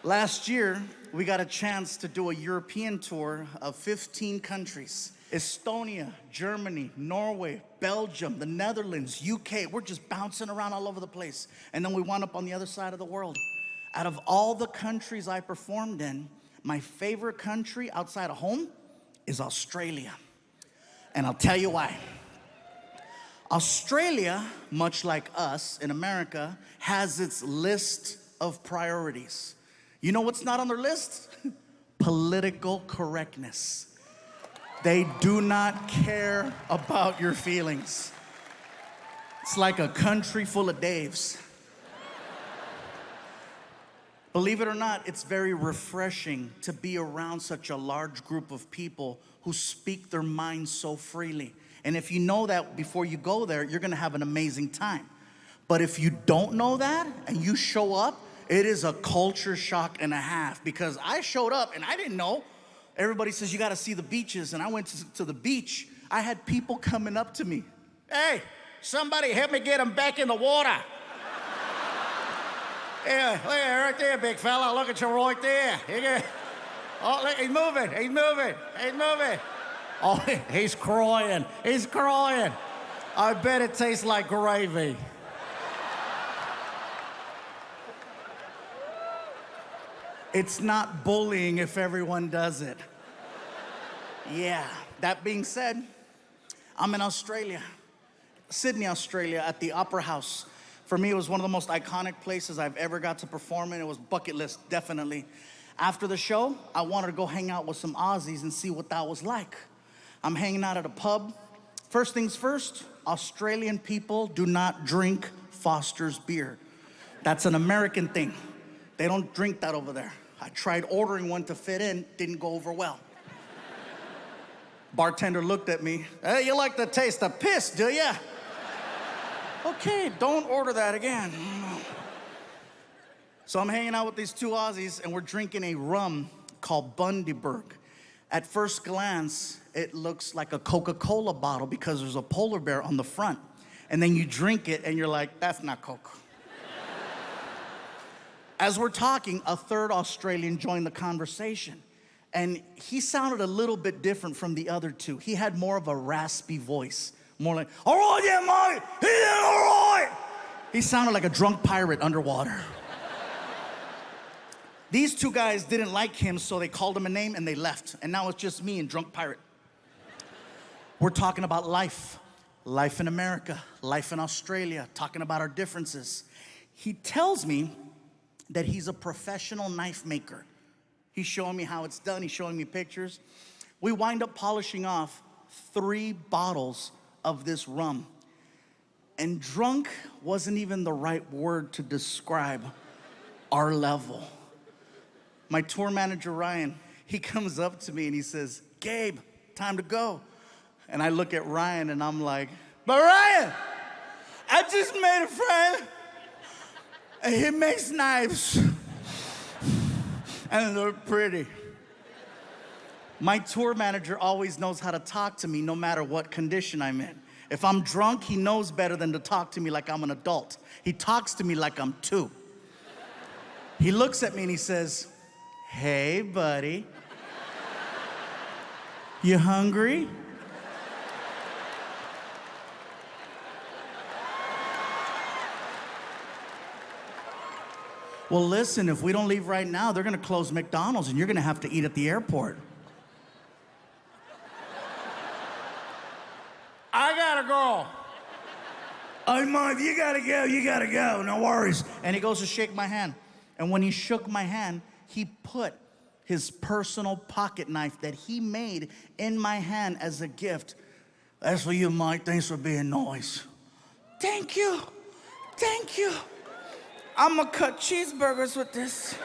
Last year, we got a chance to do a European tour of 15 countries. Estonia, Germany, Norway, Belgium, the Netherlands, UK. We're just bouncing around all over the place. And then we wound up on the other side of the world. Out of all the countries I performed in, my favorite country outside of home is Australia. And I'll tell you why. Australia, much like us in America, has its list of priorities. You know what's not on their list? Political correctness. They do not care about your feelings. It's like a country full of Daves. Believe it or not, it's very refreshing to be around such a large group of people who speak their minds so freely. And if you know that before you go there, you're gonna have an amazing time. But if you don't know that and you show up, it is a culture shock and a half, because I showed up and I didn't know. Everybody says you gotta see the beaches, and I went to the beach. I had people coming up to me. Hey, somebody help me get him back in the water. Yeah, right there, big fella. Look at you right there. Oh, look, he's moving. Oh, he's crying. I bet it tastes like gravy. It's not bullying if everyone does it. Yeah, that being said, I'm in Australia, Sydney, Australia, at the Opera House. For me, it was one of the most iconic places I've ever got to perform in. It was bucket list, definitely. After the show, I wanted to go hang out with some Aussies and see what that was like. I'm hanging out at a pub. First things first, Australian people do not drink Foster's beer. That's an American thing. They don't drink that over there. I tried ordering one to fit in, didn't go over well. Bartender looked at me. Hey, you like the taste of piss, do ya? Okay, don't order that again. So I'm hanging out with these two Aussies, and we're drinking a rum called Bundaberg. At first glance, it looks like a Coca-Cola bottle because there's a polar bear on the front. And then you drink it, and you're like, that's not Coke. As we're talking, a third Australian joined the conversation. And he sounded a little bit different from the other two. He had more of a raspy voice. More like, all right, yeah, mate, yeah, all right. He sounded like a drunk pirate underwater. These two guys didn't like him, so they called him a name and they left. And now it's just me and drunk pirate. We're talking about life. Life in America, life in Australia, talking about our differences. He tells me that he's a professional knife maker. He's showing me how it's done. He's showing me pictures. We wind up polishing off 3 bottles of this rum. And drunk wasn't even the right word to describe our level. My tour manager, Ryan, he comes up to me and he says, Gabe, time to go. And I look at Ryan and I'm like, but Ryan, I just made a friend. And he makes knives. And they're pretty. My tour manager always knows how to talk to me no matter what condition I'm in. If I'm drunk, he knows better than to talk to me like I'm an adult. He talks to me like I'm 2. He looks at me and he says, hey, buddy. You hungry? Well, listen, if we don't leave right now, they're gonna close McDonald's and you're gonna have to eat at the airport. I gotta go. Oh, Mom, you gotta go, no worries. And he goes to shake my hand. And when he shook my hand, he put his personal pocket knife that he made in my hand as a gift. That's for you, Mike. Thanks for being nice. Thank you. I'm gonna cut cheeseburgers with this.